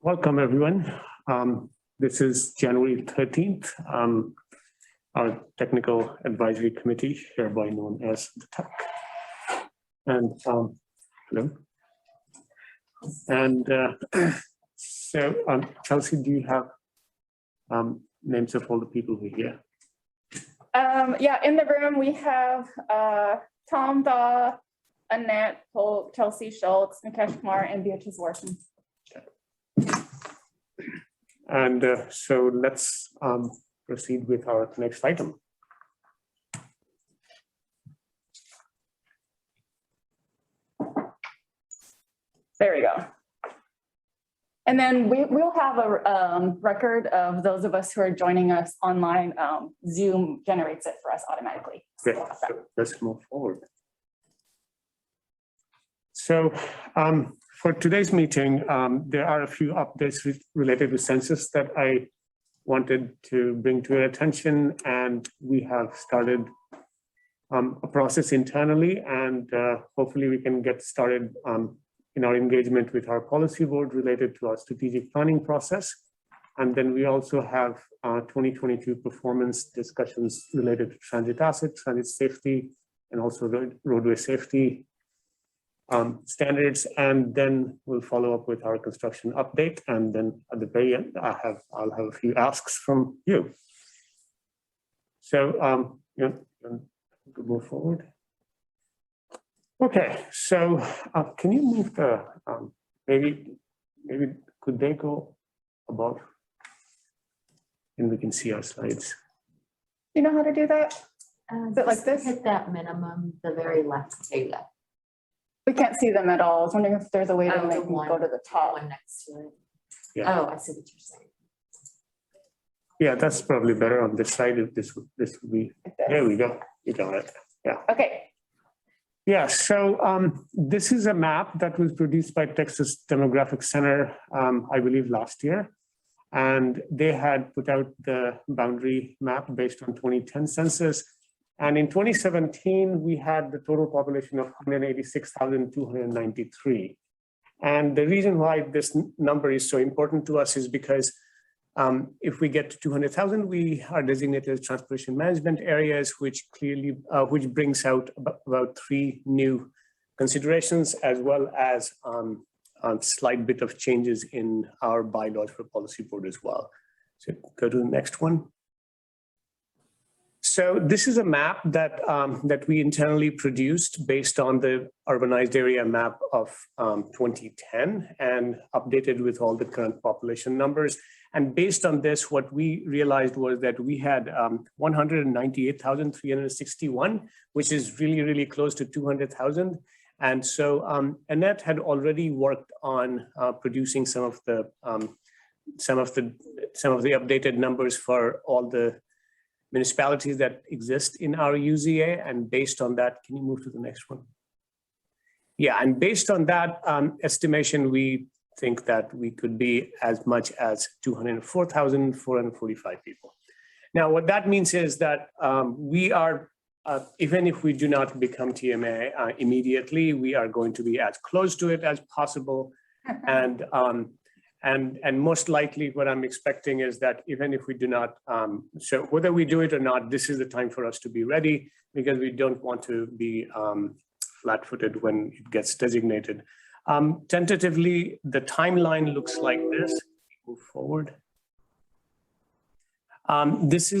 Welcome, everyone. This is January 13th, our Technical Advisory Committee, hereby known as the TAC. And hello. And Chelsea, do you have names of all the people who are here? Yeah, in the room we have Tom Daw, Annette Polk, Chelsea Schultz, Nikesh Kumar, and Beatrice Larson. And so let's proceed with our next item. There we go. And then we'll have a record of those of us who are joining us online. Zoom generates it for us automatically. Great. So let's move forward. So for today's meeting, there are a few updates related to census that I wanted to bring to your attention, and we have started a process internally, and hopefully we can get started in our engagement with our policy board related to our strategic planning process. And then we also have 2022 performance discussions related to transit assets, transit safety, and also roadway safety standards. And then we'll follow up with our construction update. And then at the very end, I'll have a few asks from you. So move forward. Okay, so can you move the, maybe could they go above? And we can see our slides. You know how to do that? Is it like this? Hit that minimum, the very left data. We can't see them at all. I was wondering if there's a way to make them go to the top. One next to it. Yeah. Oh, I see what you're saying. Yeah, that's probably better on this side. If this would be, Like there we go. You got it. Yeah. Okay. Yeah, so this is a map that was produced by Texas Demographic Center, I believe last year. And they had put out the boundary map based on 2010 census. And in 2017, we had the total population of 186,293. And the reason why this number is so important to us is because if we get to 200,000, we are designated as transportation management areas, which clearly, which brings out about 3 new considerations, as well as a slight bit of changes in our bylaws for policy board as well. So go to the next one. So this is a map that that we internally produced based on the urbanized area map of 2010 and updated with all the current population numbers. And based on this, what we realized was that we had 198,361, which is really, really close to 200,000. And so Annette had already worked on producing some of the updated numbers for all the municipalities that exist in our UZA. And based on that, can you move to the next one? Yeah, and based on that estimation, we think that we could be as much as 204,445 people. Now, what that means is that we are, even if we do not become TMA immediately, we are going to be as close to it as possible. And most likely what I'm expecting is that even if we do not, so whether we do it or not, this is the time for us to be ready, because we don't want to be flat-footed when it gets designated. Tentatively, the timeline looks like this. Move forward. This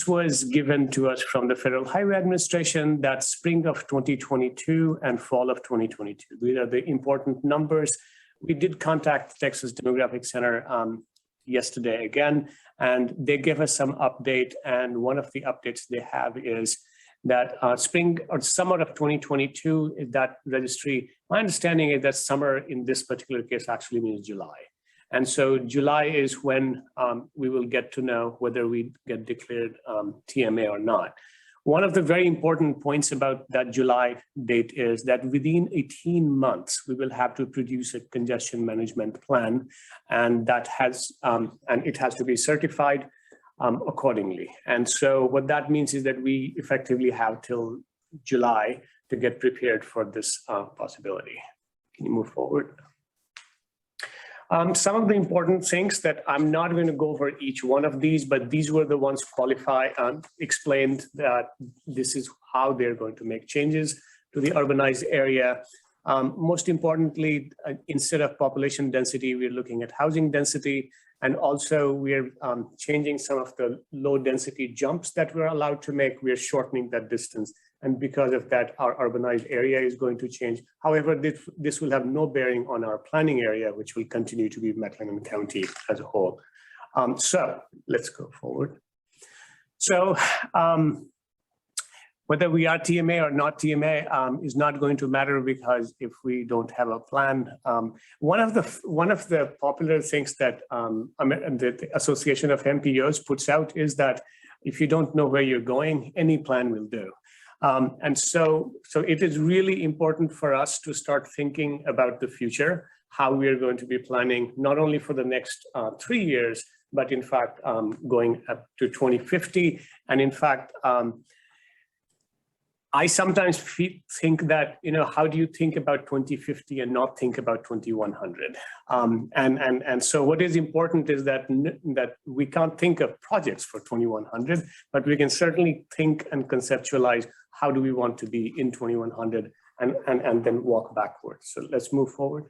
was given to us from the Federal Highway Administration, that spring of 2022 and fall of 2022. These are the important numbers. We did contact Texas Demographic Center yesterday again, and they gave us some update. And one of the updates they have is that spring or summer of 2022 is that registry. My understanding is that summer in this particular case actually means July. And so July is when we will get to know whether we get declared TMA or not. One of the very important points about that July date is that within 18 months, we will have to produce a congestion management plan, and that has, and it has to be certified accordingly. And so what that means is that we effectively have till July to get prepared for this possibility. Can you move forward? Some of the important things that I'm not going to go over each one of these, but these were the ones qualified and explained that this is how they're going to make changes to the urbanized area. Most importantly, instead of population density, we're looking at housing density. And also we're changing some of the low density jumps that we're allowed to make. We're shortening that distance. And because of that, our urbanized area is going to change. However, this will have no bearing on our planning area, which will continue to be McLennan County as a whole. So let's go forward. So whether we are TMA or not TMA is not going to matter, because if we don't have a plan, one of the popular things that the Association of MPOs puts out is that if you don't know where you're going, any plan will do. And so it is really important for us to start thinking about the future, how we are going to be planning not only for the next 3 years, but in fact going up to 2050. And in fact, I sometimes think that, how do you think about 2050 and not think about 2100? And so what is important is that we can't think of projects for 2100, but we can certainly think and conceptualize how do we want to be in 2100 and then walk backwards. So let's move forward.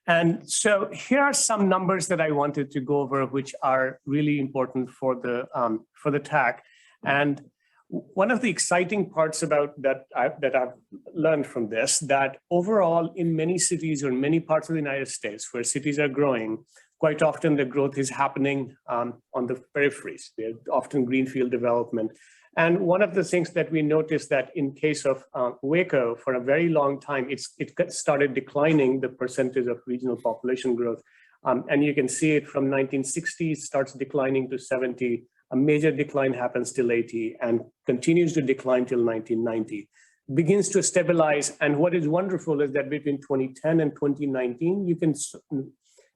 And so here are some numbers that I wanted to go over, which are really important for the TAC. And one of the exciting parts about that I've learned from this, that overall in many cities or many parts of the United States where cities are growing, quite often the growth is happening on the peripheries. They're often greenfield development. And one of the things that we noticed that in case of Waco, for a very long time, it started declining the percentage of regional population growth. And you can see it from 1960, it starts declining to 70. A major decline happens till 80 and continues to decline till 1990, begins to stabilize. And what is wonderful is that between 2010 and 2019,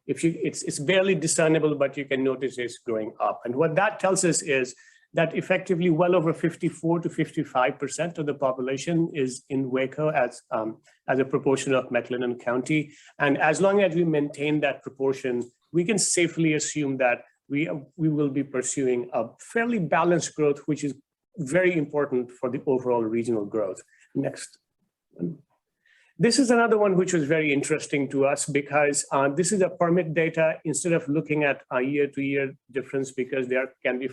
it's barely discernible, but you can notice it's going up. And what that tells us is that effectively well over 54 to 55% of the population is in Waco as a proportion of McLennan County. And as long as we maintain that proportion, we can safely assume that we will be pursuing a fairly balanced growth, which is very important for the overall regional growth. Next. This is another one which was very interesting to us because this is a permit data instead of looking at a year-to-year difference, because there can be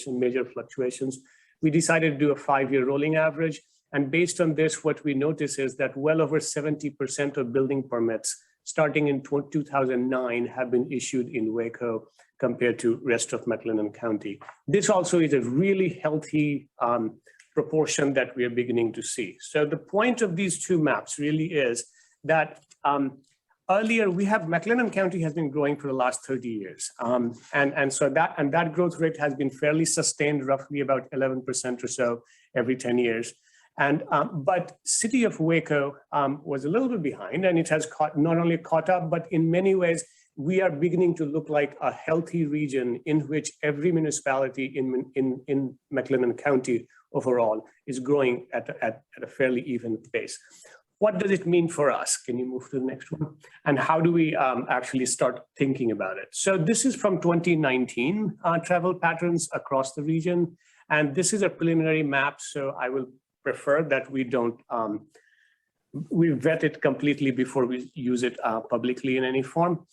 major fluctuations. We decided to do a 5-year rolling average. And based on this, what we notice is that well over 70% of building permits starting in 2009 have been issued in Waco compared to rest of McLennan County. This also is a really healthy proportion that we are beginning to see. So the point of these two maps really is that earlier McLennan County has been growing for the last 30 years. And so that growth rate has been fairly sustained, roughly about 11% or so every 10 years. And but city of Waco was a little bit behind, and it has not only caught up, but in many ways, we are beginning to look like a healthy region in which every municipality in McLennan County overall is growing at a fairly even pace. What does it mean for us? Can you move to the next one? And how do we actually start thinking about it? So this is from 2019 travel patterns across the region. And this is a preliminary map, so I will prefer that we vet it completely before we use it publicly in any form.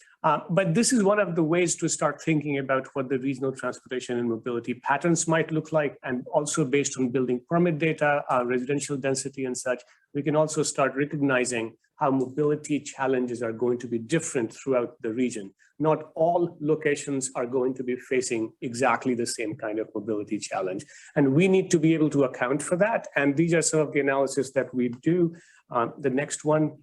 But this is one of the ways to start thinking about what the regional transportation and mobility patterns might look like. And also based on building permit data, residential density and such, we can also start recognizing how mobility challenges are going to be different throughout the region. Not all locations are going to be facing exactly the same kind of mobility challenge. And we need to be able to account for that. And these are some of the analysis that we do. The next one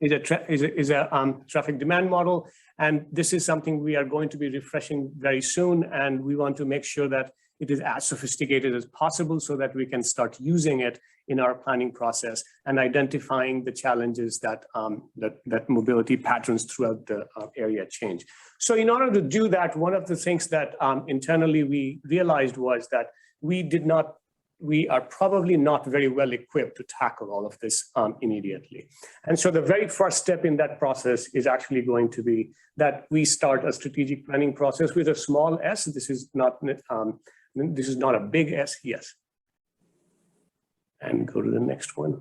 is a traffic demand model. And this is something we are going to be refreshing very soon. And we want to make sure that it is as sophisticated as possible so that we can start using it in our planning process and identifying the challenges that mobility patterns throughout the area change. So in order to do that, one of the things that internally we realized was that we did not we are probably not very well equipped to tackle all of this immediately. And so the very first step in that process is actually going to be that we start a strategic planning process with a small s. This is not a big S, yes. And go to the next one.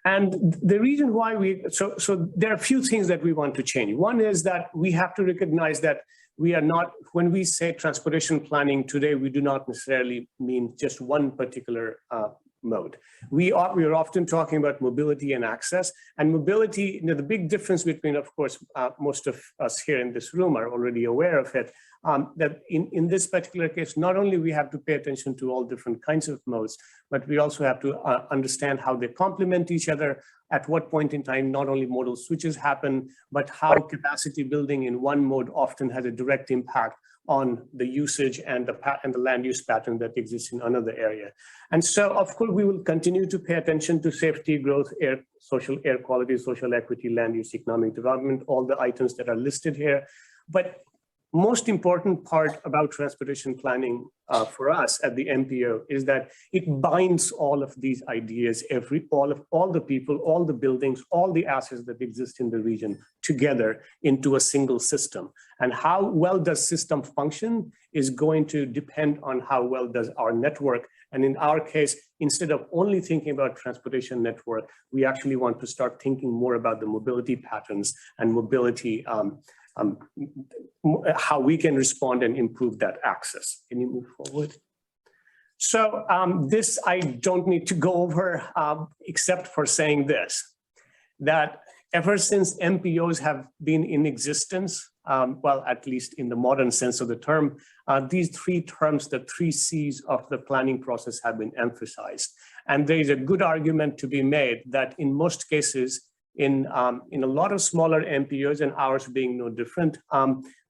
And the reason why so there are a few things that we want to change. One is that we have to recognize that we are not, when we say transportation planning today, we do not necessarily mean just one particular mode. We are often talking about mobility and access, and mobility, the big difference between, of course, most of us here in this room are already aware of it, that in this particular case, not only we have to pay attention to all different kinds of modes, but we also have to understand how they complement each other, at what point in time not only modal switches happen, but how capacity building in one mode often has a direct impact on the usage and the land use pattern that exists in another area. And so, of course, we will continue to pay attention to safety, growth, social air quality, social equity, land use, economic development, all the items that are listed here. But most important part about transportation planning for us at the MPO is that it binds all of these ideas, all the people, all the buildings, all the assets that exist in the region together into a single system. And how well does system function is going to depend on how well does our network. And in our case, instead of only thinking about transportation network, we actually want to start thinking more about the mobility patterns and mobility how we can respond and improve that access. Can you move forward? So this I don't need to go over except for saying this, that ever since MPOs have been in existence, well, at least in the modern sense of the term, these three terms, the three C's of the planning process have been emphasized. And there is a good argument to be made that in most cases, in a lot of smaller MPOs, and ours being no different,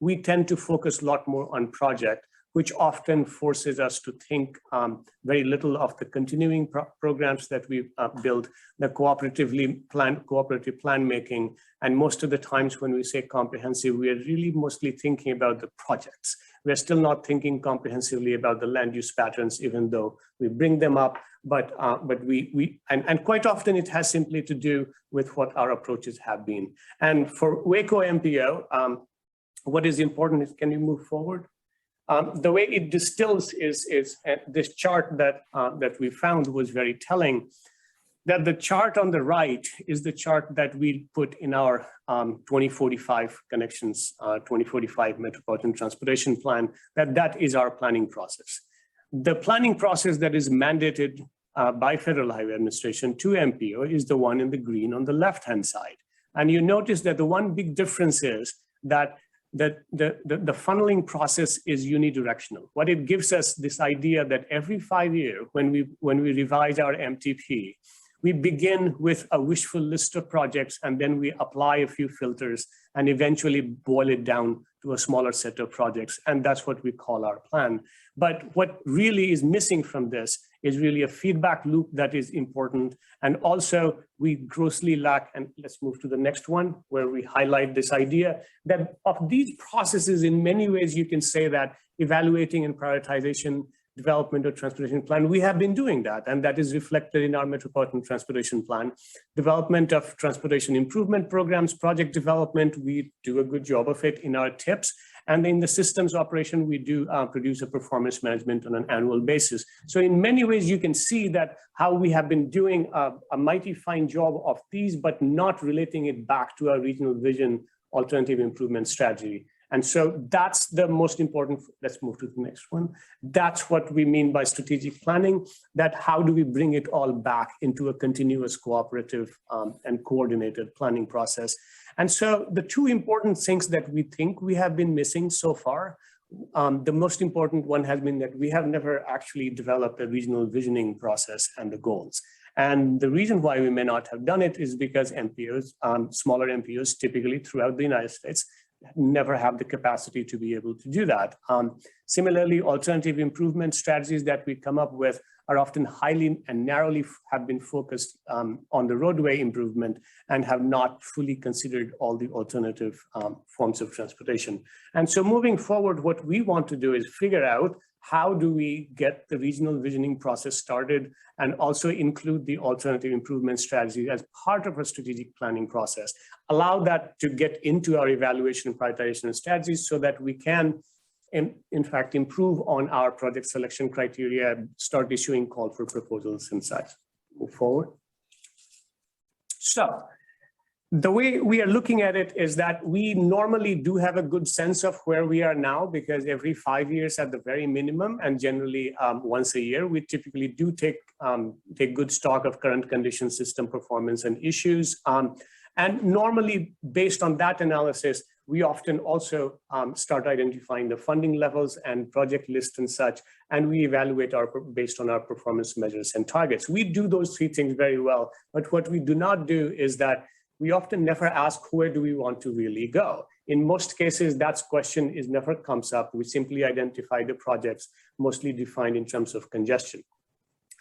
we tend to focus a lot more on project, which often forces us to think very little of the continuing programs that we build, the cooperative plan making, and most of the times when we say comprehensive, we are really mostly thinking about the projects. We're still not thinking comprehensively about the land use patterns, even though we bring them up, but quite often it has simply to do with what our approaches have been. And for Waco MPO, what is important is, can you move forward? The way it distills is this chart that we found was very telling, that the chart on the right is the chart that we put in our 2045 connections, 2045 Metropolitan Transportation Plan, that is our planning process. The planning process that is mandated by Federal Highway Administration to MPO is the one in the green on the left-hand side. And you notice that the one big difference is that the funneling process is unidirectional. What it gives us this idea that every 5 years, when we revise our MTP, we begin with a wishful list of projects, and then we apply a few filters and eventually boil it down to a smaller set of projects. And that's what we call our plan. But what really is missing from this is really a feedback loop that is important. And also we grossly lack, and let's move to the next one, where we highlight this idea that of these processes, in many ways, you can say that evaluating and prioritization, development of transportation plan, we have been doing that, and that is reflected in our Metropolitan Transportation Plan. Development of transportation improvement programs, project development, we do a good job of it in our tips. And in the systems operation, we do produce a performance management on an annual basis. So in many ways, you can see that how we have been doing a mighty fine job of these, but not relating it back to our regional vision alternative improvement strategy. And so that's the most important. Let's move to the next one. That's what we mean by strategic planning, that how do we bring it all back into a continuous cooperative and coordinated planning process. And so the two important things that we think we have been missing so far, the most important one has been that we have never actually developed a regional visioning process and the goals. And the reason why we may not have done it is because MPOs, smaller MPOs typically throughout the United States, never have the capacity to be able to do that. Similarly, alternative improvement strategies that we come up with are often highly and narrowly have been focused on the roadway improvement and have not fully considered all the alternative forms of transportation. And so moving forward, what we want to do is figure out how do we get the regional visioning process started and also include the alternative improvement strategy as part of our strategic planning process. Allow that to get into our evaluation and prioritization strategies so that we can, in fact, improve on our project selection criteria, start issuing call for proposals and such. Move forward. So the way we are looking at it is that we normally do have a good sense of where we are now, because every 5 years at the very minimum, and generally once a year, we typically do take good stock of current condition, system performance, and issues. And normally, based on that analysis, we often also start identifying the funding levels and project lists and such, and we evaluate based on our performance measures and targets. We do those three things very well, but what we do not do is that we often never ask, where do we want to really go? In most cases, that question never comes up. We simply identify the projects mostly defined in terms of congestion.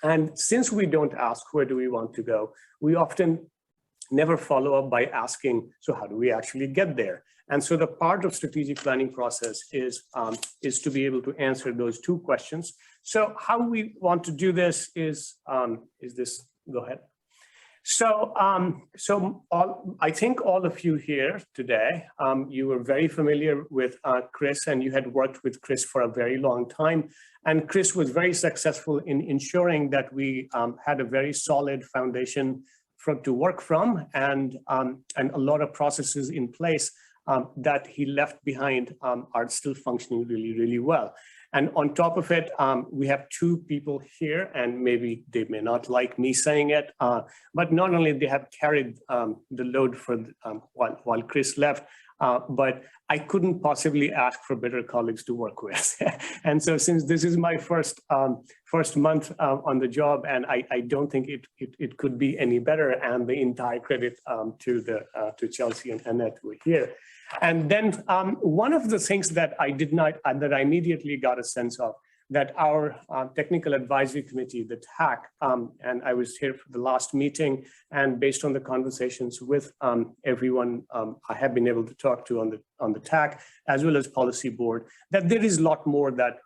And since we don't ask, where do we want to go, we often never follow up by asking, so how do we actually get there? And so the part of strategic planning process is to be able to answer those two questions. So how we want to do this is this, go ahead. So, I think all of you here today, you were very familiar with Chris, and you had worked with Chris for a very long time. And Chris was very successful in ensuring that we had a very solid foundation to work from, and a lot of processes in place that he left behind are still functioning really, really well. And on top of it, we have two people here, and maybe they may not like me saying it, but not only they have carried the load for while Chris left, but I couldn't possibly ask for better colleagues to work with. And so since this is my first month on the job, and I don't think it could be any better, and the entire credit to Chelsea and Annette who are here. And then one of the things that I immediately got a sense of, that our technical advisory committee, the TAC, and I was here for the last meeting, and based on the conversations with everyone I have been able to talk to on the TAC, as well as policy board, that there is a lot more that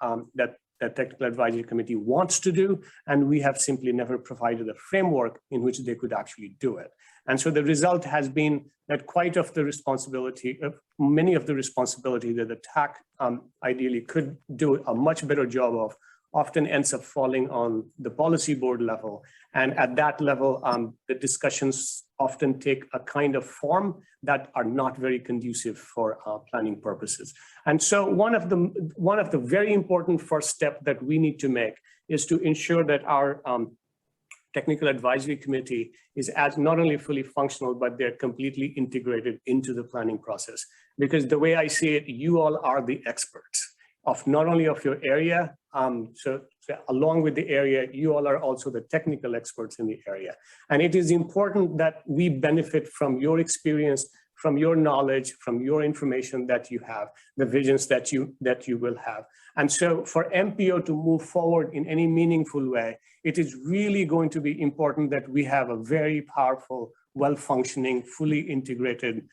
that technical advisory committee wants to do, and we have simply never provided a framework in which they could actually do it. And so the result has been that many of the responsibility that the TAC ideally could do a much better job of often ends up falling on the policy board level. And at that level, the discussions often take a kind of form that are not very conducive for planning purposes. And so one of the very important first step that we need to make is to ensure that our technical advisory committee is not only fully functional, but they're completely integrated into the planning process. Because the way I see it, you all are the experts of not only of your area, so along with the area, you all are also the technical experts in the area. And it is important that we benefit from your experience, from your knowledge, from your information that you have, the visions that you will have. And so for MPO to move forward in any meaningful way, it is really going to be important that we have a very powerful, well-functioning, fully integrated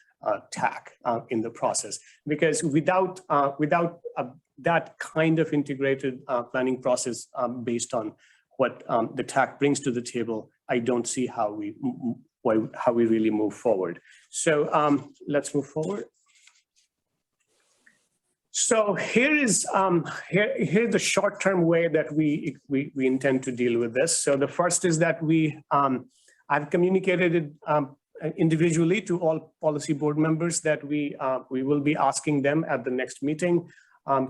TAC in the process. Because without that kind of integrated planning process based on what the TAC brings to the table, I don't see how we really move forward. So let's move forward. So here's the short-term way that we intend to deal with this. So the first is that I've communicated individually to all policy board members that we will be asking them at the next meeting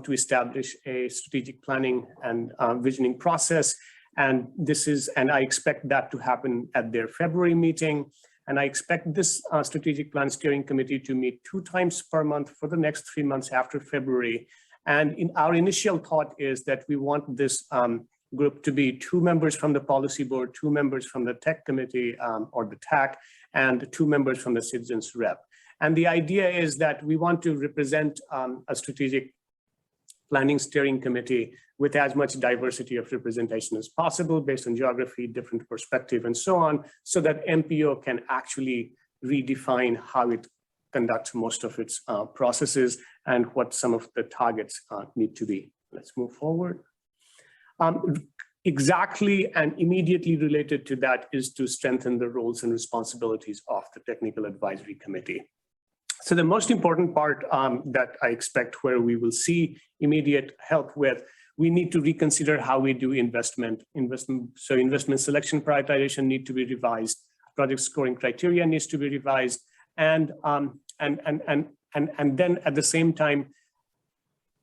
to establish a strategic planning and visioning process. And I expect that to happen at their February meeting. And I expect this strategic plan steering committee to meet 2 times per month for the next 3 months after February. And our initial thought is that we want this group to be 2 members from the policy board, 2 members from the tech committee or the TAC, and 2 members from the citizens rep. And the idea is that we want to represent a strategic planning steering committee with as much diversity of representation as possible based on geography, different perspective, and so on, so that MPO can actually redefine how it conducts most of its processes and what some of the targets need to be. Let's move forward. Exactly and immediately related to that is to strengthen the roles and responsibilities of the Technical Advisory Committee. So the most important part that I expect where we will see immediate help with, we need to reconsider how we do investment. So investment selection prioritization need to be revised. Project scoring criteria needs to be revised. And then at the same time,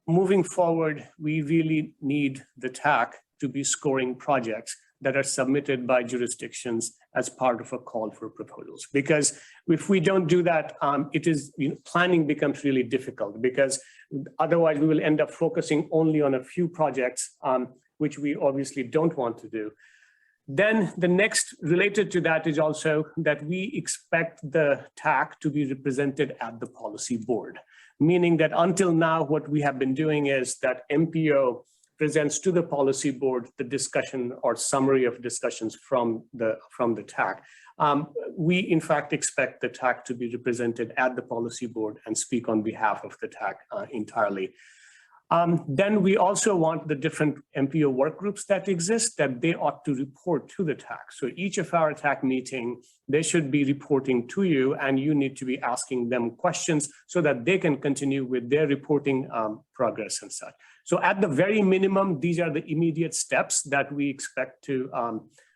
moving forward, we really need the TAC to be scoring projects that are submitted by jurisdictions as part of a call for proposals. Because if we don't do that, planning becomes really difficult, because otherwise we will end up focusing only on a few projects, which we obviously don't want to do. Then the next related to that is also that we expect the TAC to be represented at the policy board, meaning that until now, what we have been doing is that MPO presents to the policy board the discussion or summary of discussions from the TAC. We in fact expect the TAC to be represented at the policy board and speak on behalf of the TAC entirely. Then we also want the different MPO work groups that exist, that they ought to report to the TAC. So each of our TAC meeting, they should be reporting to you, and you need to be asking them questions so that they can continue with their reporting progress and such. So at the very minimum, these are the immediate steps that we expect to,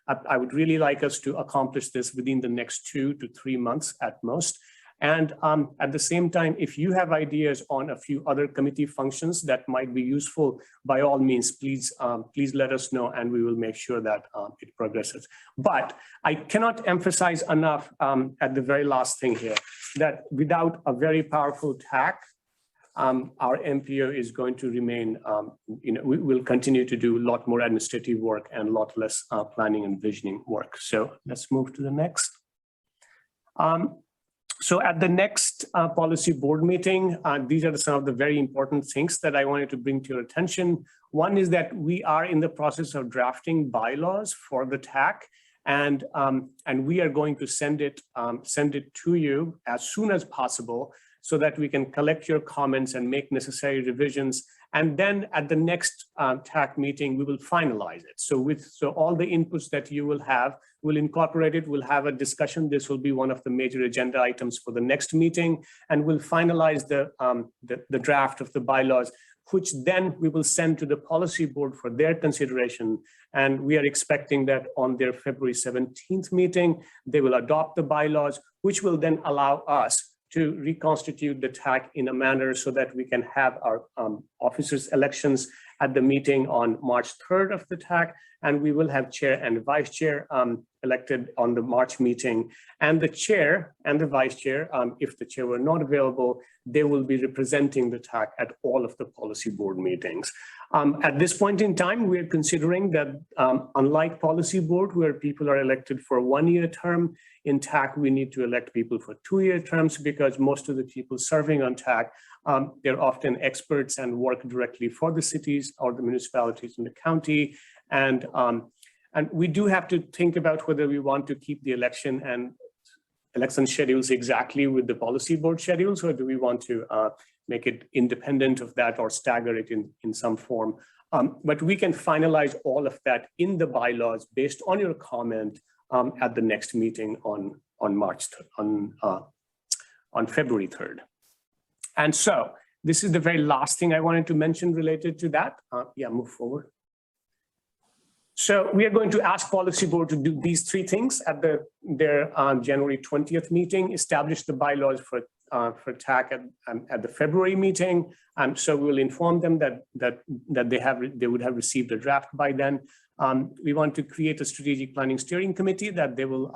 I would really like us to accomplish this within the next 2 to 3 months at most. And at the same time, if you have ideas on a few other committee functions that might be useful, by all means, please let us know, and we will make sure that it progresses. But I cannot emphasize enough at the very last thing here, that without a very powerful TAC, our MPO is going to remain, we will continue to do a lot more administrative work and a lot less planning and visioning work. So let's move to the next. So at the next policy board meeting, these are some of the very important things that I wanted to bring to your attention. One is that we are in the process of drafting bylaws for the TAC, and we are going to send it to you as soon as possible, so that we can collect your comments and make necessary revisions. And then at the next TAC meeting, we will finalize it. So all the inputs that you will have, we'll incorporate it, we'll have a discussion. This will be one of the major agenda items for the next meeting, and we'll finalize the draft of the bylaws, which then we will send to the policy board for their consideration. And we are expecting that on their February 17th meeting, they will adopt the bylaws, which will then allow us to reconstitute the TAC in a manner so that we can have our officers' elections at the meeting on March 3rd of the TAC, and we will have chair and vice chair elected on the March meeting. And the chair and the vice chair, if the chair were not available, they will be representing the TAC at all of the policy board meetings. At this point in time, we're considering that unlike policy board, where people are elected for a 1-year term, in TAC, we need to elect people for 2-year terms, because most of the people serving on TAC, they're often experts and work directly for the cities or the municipalities in the county. And we do have to think about whether we want to keep the election schedules exactly with the policy board schedules, or do we want to make it independent of that or stagger it in some form. But we can finalize all of that in the bylaws based on your comment at the next meeting on February 3rd. And so this is the very last thing I wanted to mention related to that. Move forward. So we are going to ask policy board to do these 3 things at their January 20th meeting: establish the bylaws for TAC at the February meeting. So we will inform them that they would have received a draft by then. We want to create a strategic planning steering committee that they will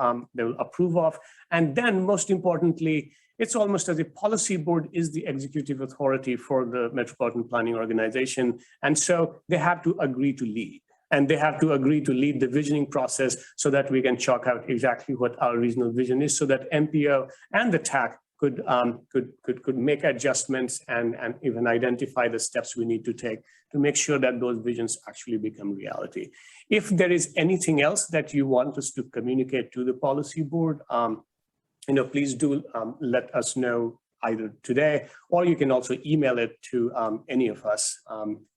approve of. And then most importantly, it's almost as if policy board is the executive authority for the Metropolitan Planning Organization. And so they have to agree to lead. And they have to agree to lead the visioning process so that we can chalk out exactly what our regional vision is, so that MPO and the TAC could make adjustments and even identify the steps we need to take to make sure that those visions actually become reality. If there is anything else that you want us to communicate to the policy board, please do let us know either today, or you can also email it to any of us,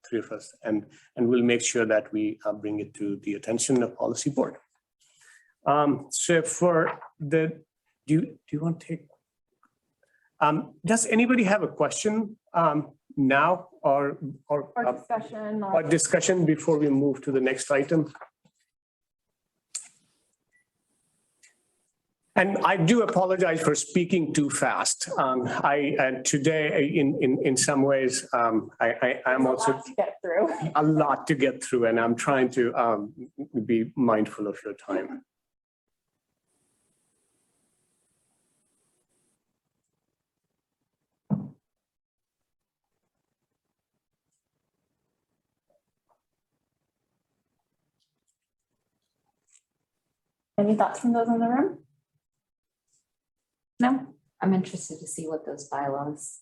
three of us, and we'll make sure that we bring it to the attention of policy board. So for the, do you want to take, does anybody have a question now or discussion before we move to the next item? And I do apologize for speaking too fast. Today, in some ways, I'm also a lot to get through, and I'm trying to be mindful of your time. Any thoughts from those in the room? No? I'm interested to see what those bylaws.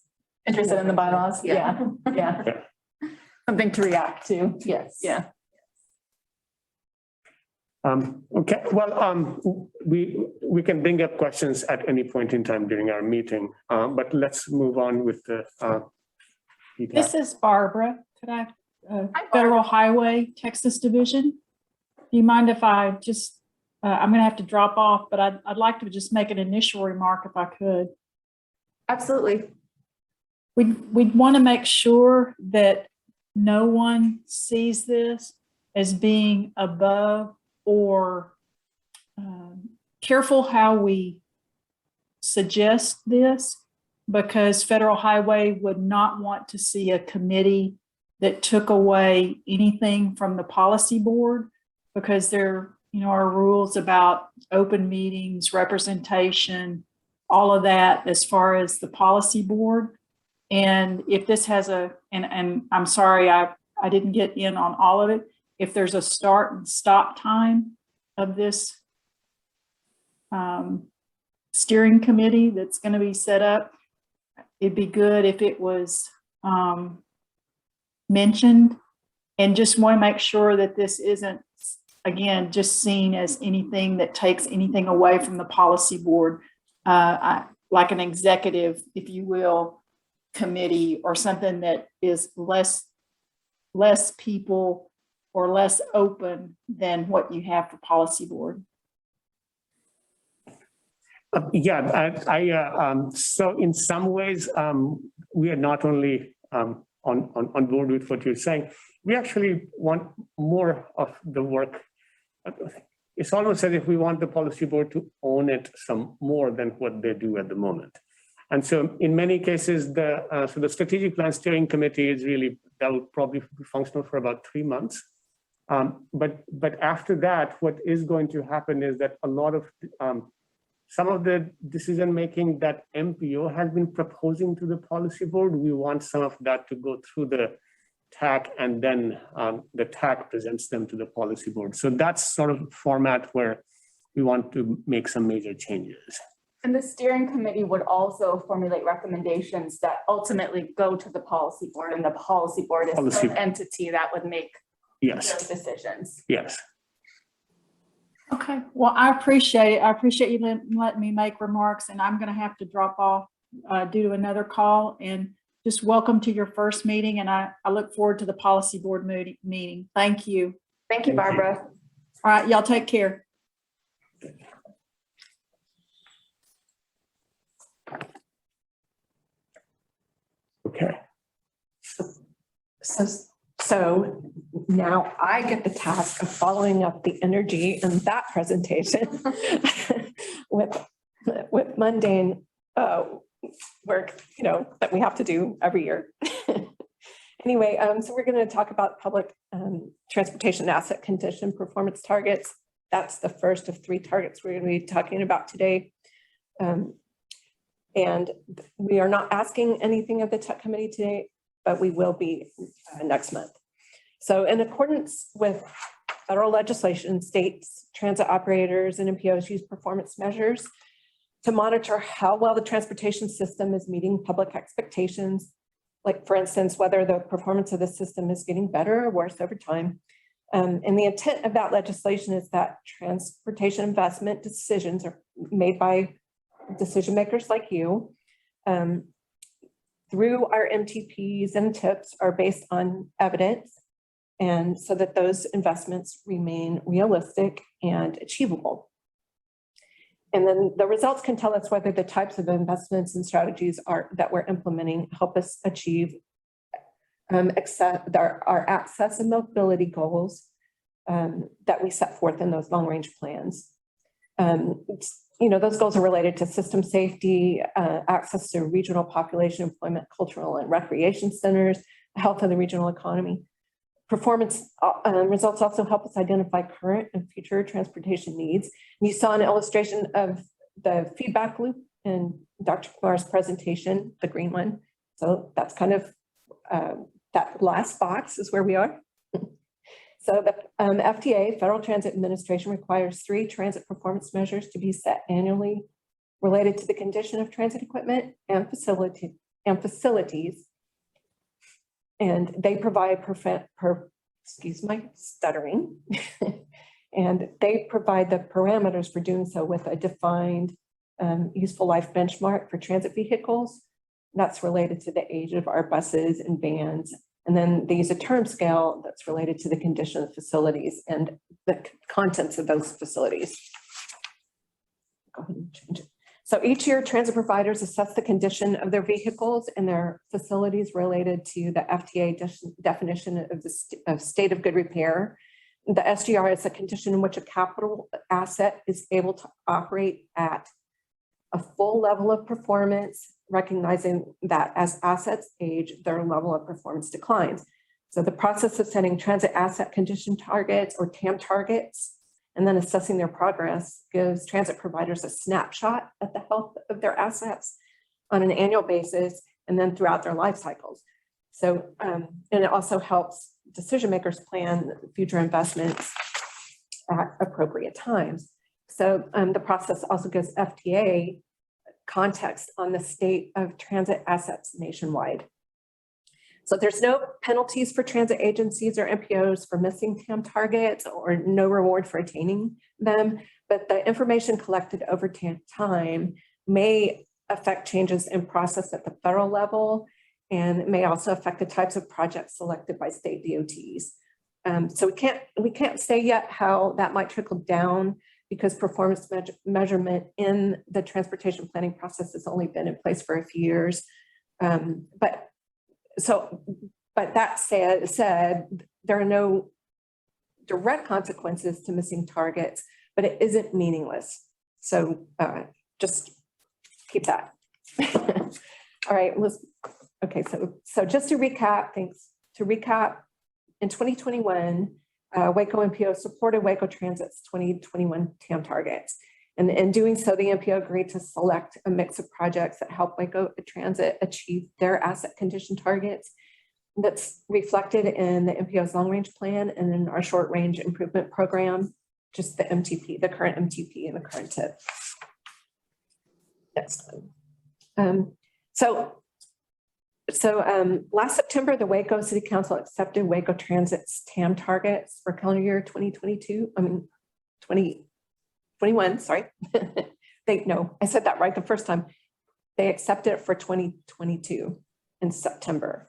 Interested in the bylaws? Yeah. Yeah. Something to react to. Yes. Yeah. Okay, well, we can bring up questions at any point in time during our meeting, but let's move on with the. This is Barbara. Could I, Hi, Federal Highway, Texas Division. Do you mind if I just, I'm gonna have to drop off, but I'd like to just make an initial remark if I could. Absolutely. We'd want to make sure that no one sees this as being above or careful how we suggest this, because Federal Highway would not want to see a committee that took away anything from the policy board, because there are rules about open meetings, representation, all of that as far as the policy board. And if this has and I'm sorry, I didn't get in on all of it. If there's a start and stop time of this steering committee that's going to be set up, it'd be good if it was mentioned, and just want to make sure that this isn't, again, just seen as anything that takes anything away from the policy board, like an executive, if you will, committee or something that is less people or less open than what you have for policy board. So in some ways, we are not only on board with what you're saying, we actually want more of the work. It's almost as if we want the policy board to own it some more than what they do at the moment. And so in many cases, so the strategic plan steering committee is really, that will probably be functional for about 3 months. But after that, what is going to happen is that a lot of some of the decision-making that MPO has been proposing to the policy board, we want some of that to go through the TAC, and then the TAC presents them to the policy board. So that's sort of format where we want to make some major changes. And the steering committee would also formulate recommendations that ultimately go to the policy board, and the policy board is the entity that would make those decisions. Yes. Okay, well, I appreciate it. I appreciate you letting me make remarks, and I'm going to have to drop off due to another call. And just welcome to your first meeting, and I look forward to the policy board meeting. Thank you. Thank you, Barbara. All right, y'all take care. Okay. So now I get the task of following up the energy in that presentation with mundane work, that we have to do every year. Anyway, so we're going to talk about public transportation asset condition performance targets. That's the first of 3 targets we're going to be talking about today. And we are not asking anything of the TEC committee today, but we will be next month. So in accordance with federal legislation, states, transit operators, and MPOs use performance measures to monitor how well the transportation system is meeting public expectations. Like, for instance, whether the performance of the system is getting better or worse over time. And the intent of that legislation is that transportation investment decisions are made by decision makers like you through our MTPs and tips are based on evidence, and so that those investments remain realistic and achievable. And then the results can tell us whether the types of investments and strategies that we're implementing help us achieve our access and mobility goals that we set forth in those long-range plans. Those goals are related to system safety, access to regional population, employment, cultural and recreation centers, health of the regional economy. Performance results also help us identify current and future transportation needs. And you saw an illustration of the feedback loop in Dr. Kumar's presentation, the green one. So that's kind of that last box is where we are. So the FTA, Federal Transit Administration, requires 3 transit performance measures to be set annually related to the condition of transit equipment and facilities. And they provide excuse my stuttering. And they provide the parameters for doing so with a defined useful life benchmark for transit vehicles. That's related to the age of our buses and vans. And then they use a term scale that's related to the condition of facilities and the contents of those facilities. Go ahead and change it. So each year, transit providers assess the condition of their vehicles and their facilities related to the FTA definition of state of good repair. The SGR is a condition in which a capital asset is able to operate at a full level of performance, recognizing that as assets age, their level of performance declines. So the process of setting transit asset condition targets or TAM targets and then assessing their progress gives transit providers a snapshot at the health of their assets on an annual basis and then throughout their life cycles. So, and it also helps decision makers plan future investments at appropriate times. So the process also gives FTA context on the state of transit assets nationwide. So there's no penalties for transit agencies or MPOs for missing TAM targets or no reward for attaining them, but the information collected over time may affect changes in process at the federal level, and it may also affect the types of projects selected by state DOTs. So we can't say yet how that might trickle down because performance measurement in the transportation planning process has only been in place for a few years. But that said, there are no direct consequences to missing targets, but it isn't meaningless. So just keep that. All right, okay, so just to recap, in 2021, Waco MPO supported Waco Transit's 2021 TAM targets. And in doing so, the MPO agreed to select a mix of projects that help Waco Transit achieve their asset condition targets. That's reflected in the MPO's long-range plan and in our short-range improvement program, just the MTP, the current MTP and the current tip. Next one. Last September, the Waco City Council accepted Waco Transit's TAM targets for calendar year 2021, sorry. I said that right the first time. They accepted it for 2022 in September.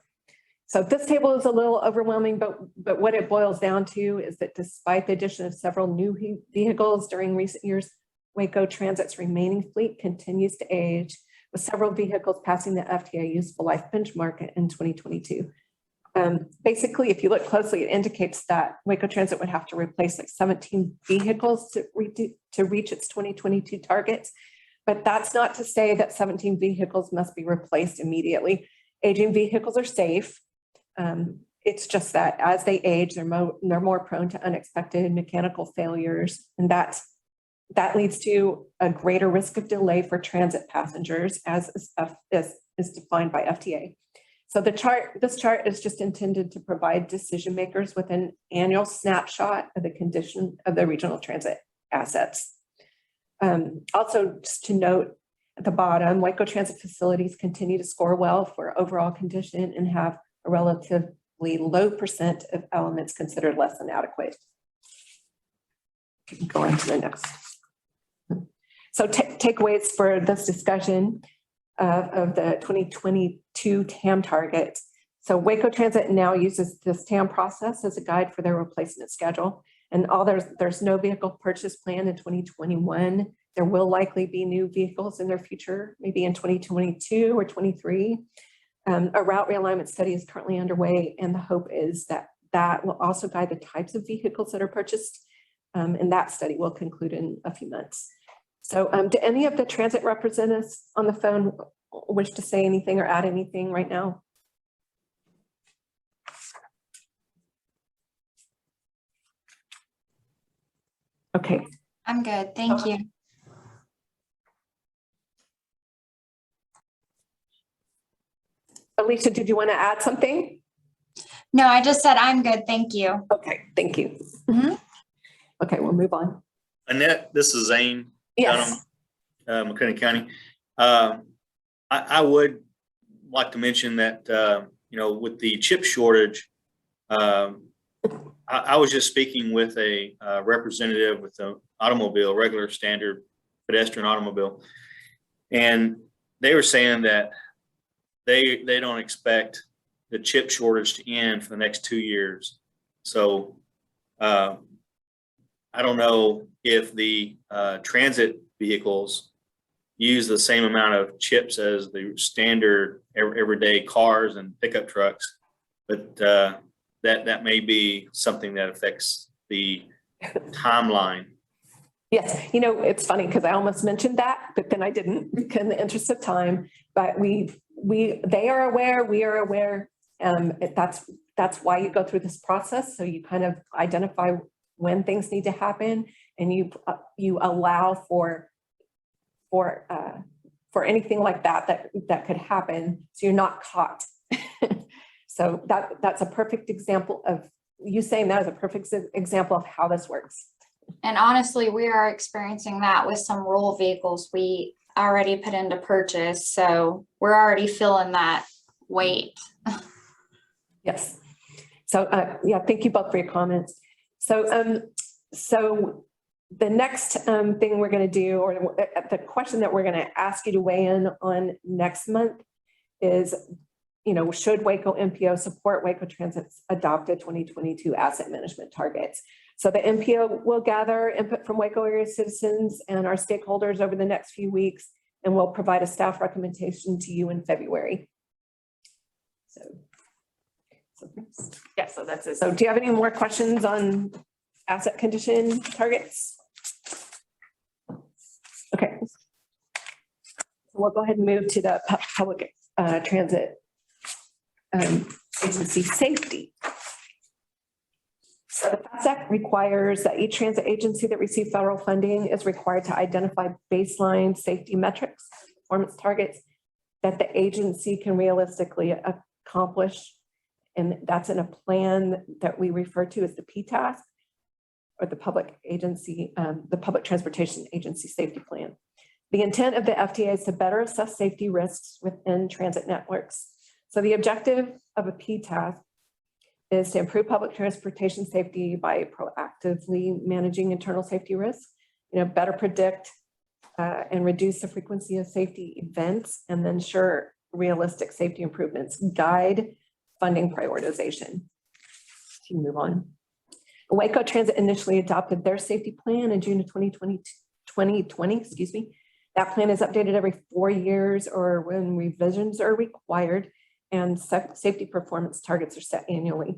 So this table is a little overwhelming, but what it boils down to is that despite the addition of several new vehicles during recent years, Waco Transit's remaining fleet continues to age, with several vehicles passing the FTA useful life benchmark in 2022. Basically, if you look closely, it indicates that Waco Transit would have to replace like 17 vehicles to reach its 2022 targets. But that's not to say that 17 vehicles must be replaced immediately. Aging vehicles are safe. It's just that as they age, they're more prone to unexpected mechanical failures, and that leads to a greater risk of delay for transit passengers, as is defined by FTA. So this chart is just intended to provide decision makers with an annual snapshot of the condition of the regional transit assets. Also, just to note, At the bottom, Waco Transit facilities continue to score well for overall condition and have a relatively low percent of elements considered less than adequate. You can go on to the next. So takeaways for this discussion of the 2022 TAM targets. So Waco Transit now uses this TAM process as a guide for their replacement schedule. And there's no vehicle purchase plan in 2021. There will likely be new vehicles in their future, maybe in 2022 or 23. A route realignment study is currently underway, and the hope is that that will also guide the types of vehicles that are purchased. And that study will conclude in a few months. So do any of the transit representatives on the phone wish to say anything or add anything right now? Okay. I'm good, thank you. Alicia, did you want to add something? No, I just said I'm good, thank you. Okay, thank you. Mhm. Okay, we'll move on. Annette, this is Zane. Yes. McLennan County. I would like to mention that, with the chip shortage, I was just speaking with a representative with the automobile, regular standard pedestrian automobile. And they were saying that they don't expect the chip shortage to end for the next 2 years. So I don't know if the transit vehicles use the same amount of chips as the standard everyday cars and pickup trucks, but that may be something that affects the timeline. Yes, it's funny because I almost mentioned that, but then I didn't in the interest of time. But they are aware, we are aware. That's why you go through this process. So you kind of identify when things need to happen, and you allow for anything like that could happen, so you're not caught. So that's a perfect example of you saying that is a perfect example of how this works. And honestly, we are experiencing that with some rural vehicles we already put into purchase, so we're already feeling that weight. Yes. So yeah, thank you both for your comments. So the next thing we're going to do, or the question that we're going to ask you to weigh in on next month is, should Waco MPO support Waco Transit's adopted 2022 asset management targets? So the MPO will gather input from Waco area citizens and our stakeholders over the next few weeks, and we'll provide a staff recommendation to you in February. So that's it. So do you have any more questions on asset condition targets? Okay. So we'll go ahead and move to the public transit agency safety. So the FAST Act requires that each transit agency that receives federal funding is required to identify baseline safety metrics, performance targets that the agency can realistically accomplish. And that's in a plan that we refer to as the PTASK, or the Public Transportation Agency Safety Plan. The intent of the FTA is to better assess safety risks within transit networks. So the objective of a PTASK is to improve public transportation safety by proactively managing internal safety risks, better predict and reduce the frequency of safety events, and then ensure realistic safety improvements, guide funding prioritization. To move on. Waco Transit initially adopted their safety plan in June of 2020, excuse me. That plan is updated every 4 years or when revisions are required, and safety performance targets are set annually.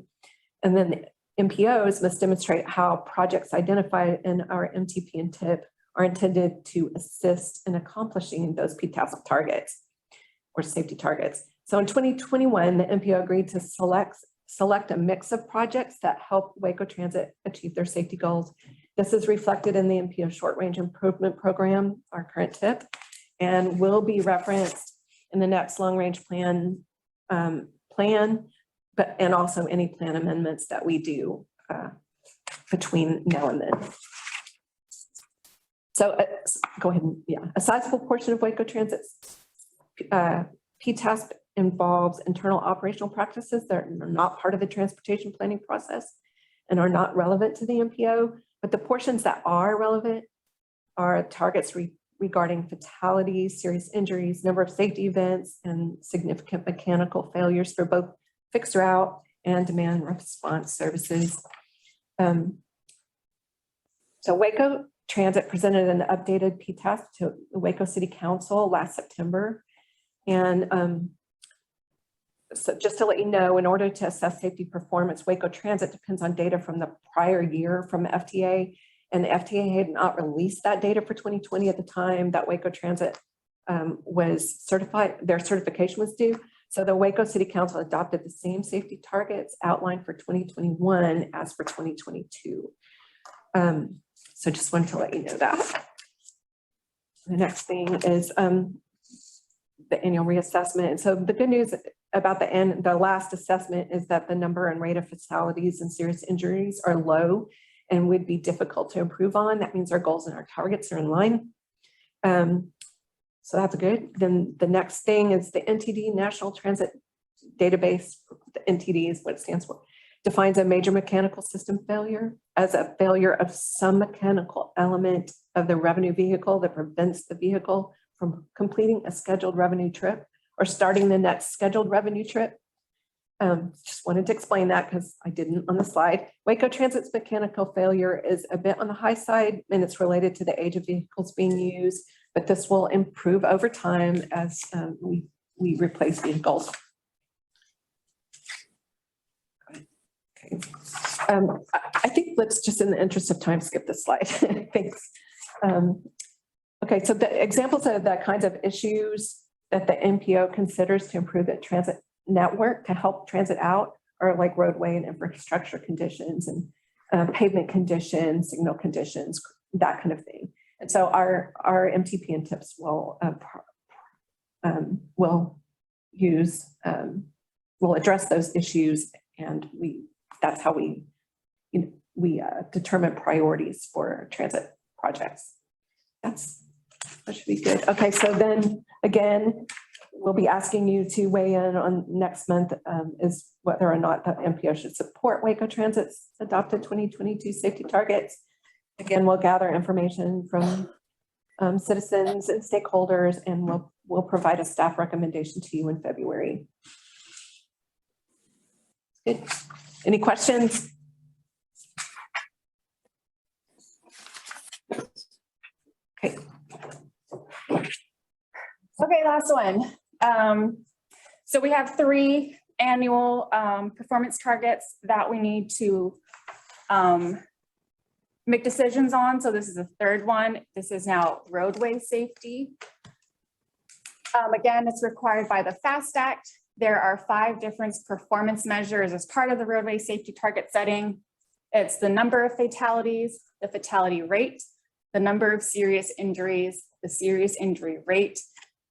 And then the MPOs must demonstrate how projects identified in our MTP and TIP are intended to assist in accomplishing those PTASK targets or safety targets. So in 2021, the MPO agreed to select a mix of projects that help Waco Transit achieve their safety goals. This is reflected in the MPO Short Range Improvement Program, our current TIP, and will be referenced in the next long range plan, and also any plan amendments that we do between now and then. So go ahead. Yeah, a sizable portion of Waco Transit's PTASP involves internal operational practices that are not part of the transportation planning process and are not relevant to the MPO. But the portions that are relevant are targets regarding fatalities, serious injuries, number of safety events, and significant mechanical failures for both fixed route and demand response services. So Waco Transit presented an updated PTASP to the Waco City Council last September. And so just to let you know, in order to assess safety performance, Waco Transit depends on data from the prior year from FTA. And the FTA had not released that data for 2020 at the time that Waco Transit was certified, their certification was due. So the Waco City Council adopted the same safety targets outlined for 2021 as for 2022. So just wanted to let you know that. The next thing is the annual reassessment. And so the good news about the last assessment is that the number and rate of fatalities and serious injuries are low and would be difficult to improve on. That means our goals and our targets are in line. So that's good. Then the next thing is the NTD National Transit Database. The NTD is what it stands for. Defines a major mechanical system failure as a failure of some mechanical element of the revenue vehicle that prevents the vehicle from completing a scheduled revenue trip or starting the next scheduled revenue trip. Just wanted to explain that because I didn't on the slide. Waco Transit's mechanical failure is a bit on the high side and it's related to the age of vehicles being used, but this will improve over time as we replace vehicles. Okay. I think let's just, in the interest of time, skip this slide. Thanks. Okay, so the examples of the kinds of issues that the MPO considers to improve the transit network to help transit out are like roadway and infrastructure conditions and pavement conditions, signal conditions, that kind of thing. And so our MTP and TIPS will address those issues, and that's how we determine priorities for transit projects. That should be good. Okay, so then again, we'll be asking you to weigh in on next month is whether or not the MPO should support Waco Transit's adopted 2022 safety targets. Again, we'll gather information from citizens and stakeholders, and we'll provide a staff recommendation to you in February. Good. Any questions? Okay. Okay, last one. So we have 3 annual performance targets that we need to make decisions on. So this is the 3rd one. This is now roadway safety. Again, it's required by the FAST Act. There are 5 different performance measures as part of the roadway safety target setting. It's the number of fatalities, the fatality rate, the number of serious injuries, the serious injury rate,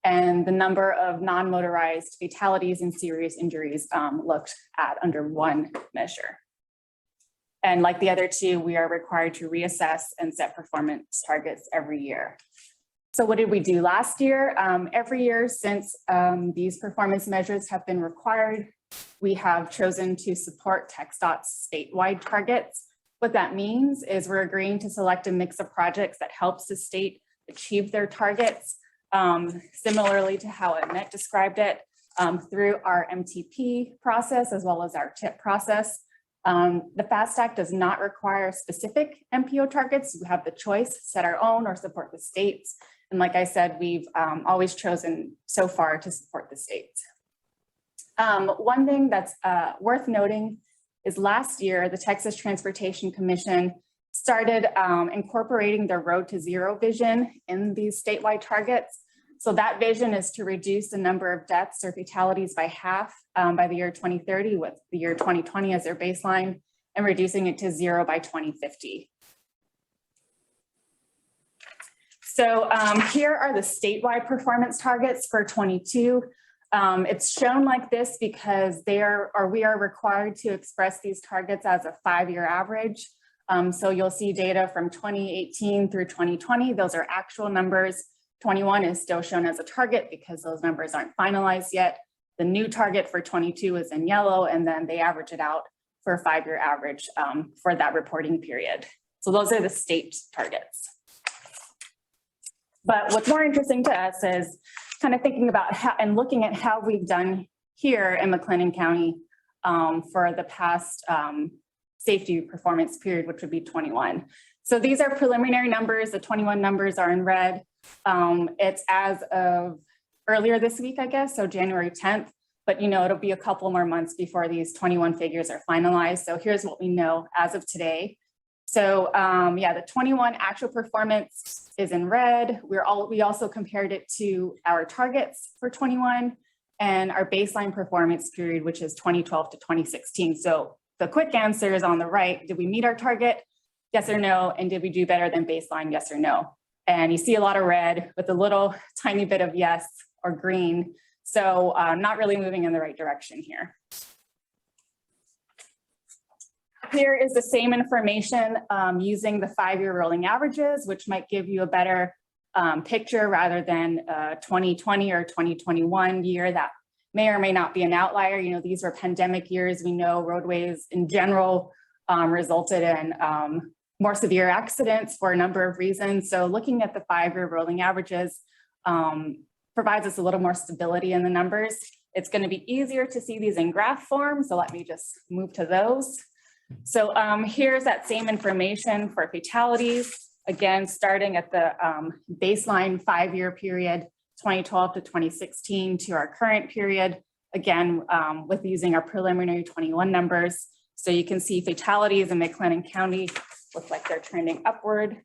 and the number of non-motorized fatalities and serious injuries looked at under one measure. And like the other 2, we are required to reassess and set performance targets every year. So what did we do last year? Every year since these performance measures have been required, we have chosen to support TxDOT's statewide targets. What that means is we're agreeing to select a mix of projects that helps the state achieve their targets, similarly to how Annette described it, through our MTP process as well as our TIP process. The FAST Act does not require specific MPO targets. We have the choice, set our own or support the states. And like I said, we've always chosen so far to support the states. One thing that's worth noting is last year, the Texas Transportation Commission started incorporating their Road to Zero vision in these statewide targets. So that vision is to reduce the number of deaths or fatalities by half by the year 2030 with the year 2020 as their baseline and reducing it to 0 by 2050. So here are the statewide performance targets for 22. It's shown like this because we are required to express these targets as a 5-year average. So you'll see data from 2018 through 2020. Those are actual numbers. 21 is still shown as a target because those numbers aren't finalized yet. The new target for 22 is in yellow, and then they average it out for a 5-year average for that reporting period. So those are the state targets. But what's more interesting to us is kind of thinking about how and looking at how we've done here in McLennan County for the past safety performance period, which would be 21. So these are preliminary numbers. The 21 numbers are in red. It's as of earlier this week, I guess, so January 10th. But you know, it'll be a couple more months before these 21 figures are finalized. So here's what we know as of today. So yeah, the 21 actual performance is in red. We also compared it to our targets for 21 and our baseline performance period, which is 2012 to 2016. So the quick answer is on the right. Did we meet our target? Yes or no? And did we do better than baseline? Yes or no? And you see a lot of red with a little tiny bit of yes or green. So not really moving in the right direction here. Here is the same information using the 5-year rolling averages, which might give you a better picture rather than 2020 or 2021 year that may or may not be an outlier. You know, these were pandemic years. We know roadways in general resulted in more severe accidents for a number of reasons. So looking at the 5-year rolling averages provides us a little more stability in the numbers. It's going to be easier to see these in graph form. So let me just move to those. So here's that same information for fatalities. Again, starting at the baseline 5-year period, 2012 to 2016 to our current period, again, with using our preliminary 21 numbers. So you can see fatalities in McLennan County look like they're trending upward.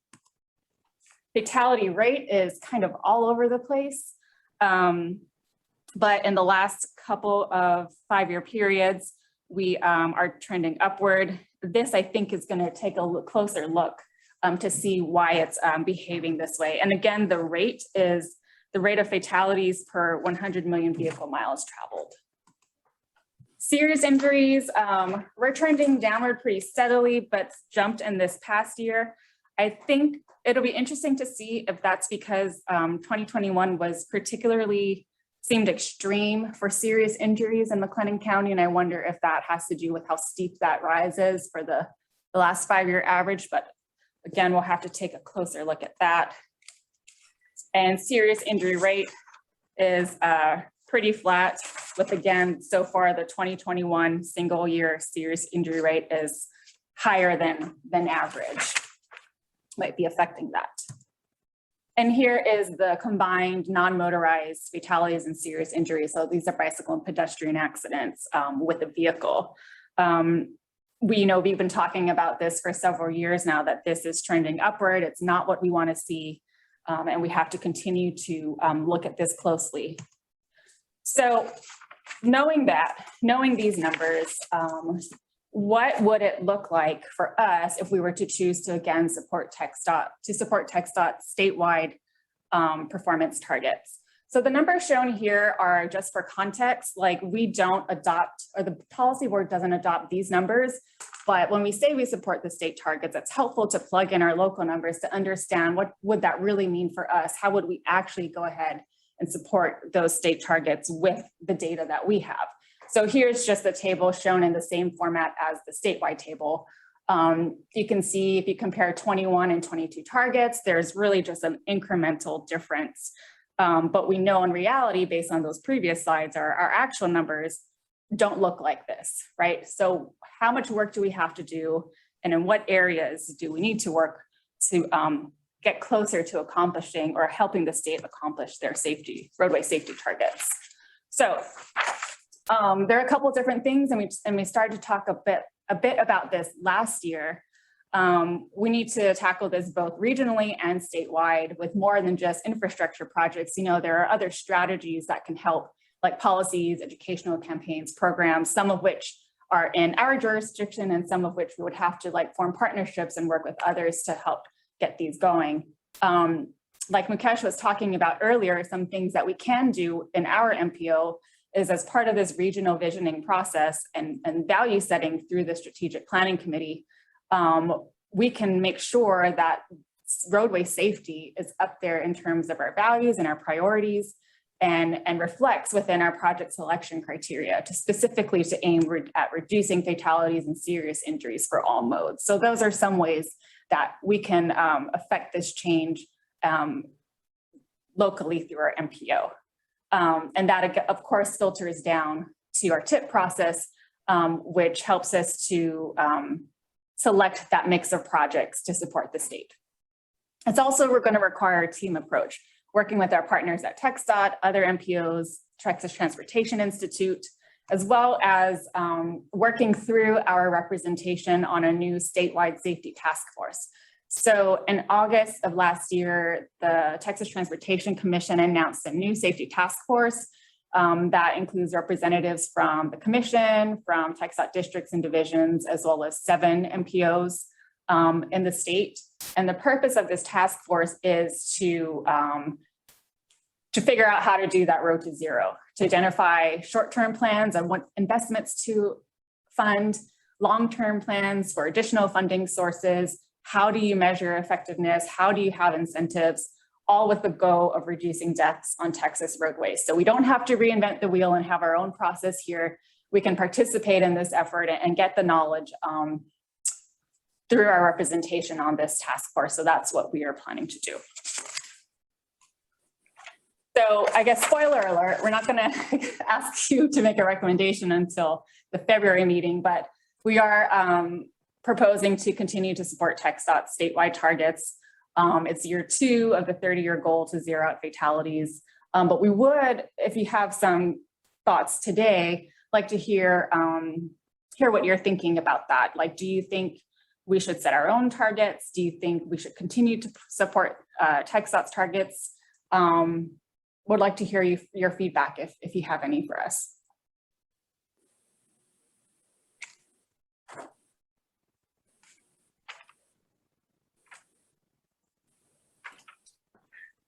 Fatality rate is kind of all over the place. But in the last couple of 5-year periods, we are trending upward. This, I think, is going to take a closer look to see why it's behaving this way. And again, the rate is the rate of fatalities per 100 million vehicle miles traveled. Serious injuries, we're trending downward pretty steadily, but jumped in this past year. I think it'll be interesting to see if that's because 2021 was particularly seemed extreme for serious injuries in McLennan County. And I wonder if that has to do with how steep that rise is for the last 5-year average. But again, we'll have to take a closer look at that. And serious injury rate is pretty flat with, again, so far the 2021 single year serious injury rate is higher than average. Might be affecting that. And here is the combined non-motorized fatalities and serious injuries. So these are bicycle and pedestrian accidents with a vehicle. We've been talking about this for several years now, that this is trending upward. It's not what we want to see. And we have to continue to look at this closely. So knowing these numbers, what would it look like for us if we were to choose to again support TxDOT's statewide performance targets? So the numbers shown here are just for context, like we don't adopt, or the policy board doesn't adopt these numbers, but when we say we support the state targets, it's helpful to plug in our local numbers to understand what would that really mean for us? How would we actually go ahead and support those state targets with the data that we have? So here's just the table shown in the same format as the statewide table. You can see if you compare 21 and 22 targets, there's really just an incremental difference. But we know in reality, based on those previous slides, our actual numbers don't look like this, right? So how much work do we have to do? And in what areas do we need to work to get closer to accomplishing or helping the state accomplish their roadway safety targets? So there are a couple of different things, and we started to talk a bit about this last year. We need to tackle this both regionally and statewide with more than just infrastructure projects. You know, there are other strategies that can help, like policies, educational campaigns, programs, some of which are in our jurisdiction and some of which we would have to form partnerships and work with others to help get these going. Like Mukesh was talking about earlier, some things that we can do in our MPO is, as part of this regional visioning process and value setting through the strategic planning committee, we can make sure that roadway safety is up there in terms of our values and our priorities, and reflects within our project selection criteria to specifically to aim at reducing fatalities and serious injuries for all modes. So those are some ways that we can affect this change locally through our MPO. And that, of course, filters down to our TIP process, which helps us to select that mix of projects to support the state. It's also, we're going to require a team approach, working with our partners at TxDOT, other MPOs, Texas Transportation Institute, as well as working through our representation on a new statewide safety task force. So in August of last year, the Texas Transportation Commission announced a new safety task force that includes representatives from the commission, from TxDOT districts and divisions, as well as 7 MPOs in the state. And the purpose of this task force is to figure out how to do that road to zero, to identify short-term plans on what investments to fund, long-term plans for additional funding sources. How do you measure effectiveness? How do you have incentives? All with the goal of reducing deaths on Texas roadways. So we don't have to reinvent the wheel and have our own process here. We can participate in this effort and get the knowledge through our representation on this task force. So that's what we are planning to do. So I guess spoiler alert, we're not going to ask you to make a recommendation until the February meeting, but we are proposing to continue to support TxDOT's statewide targets. It's year 2 of the 30-year goal to zero out fatalities. But we would, if you have some thoughts today, like to hear what you're thinking about that. Like, do you think we should set our own targets? Do you think we should continue to support TxDOT's targets? Would like to hear your feedback if you have any for us.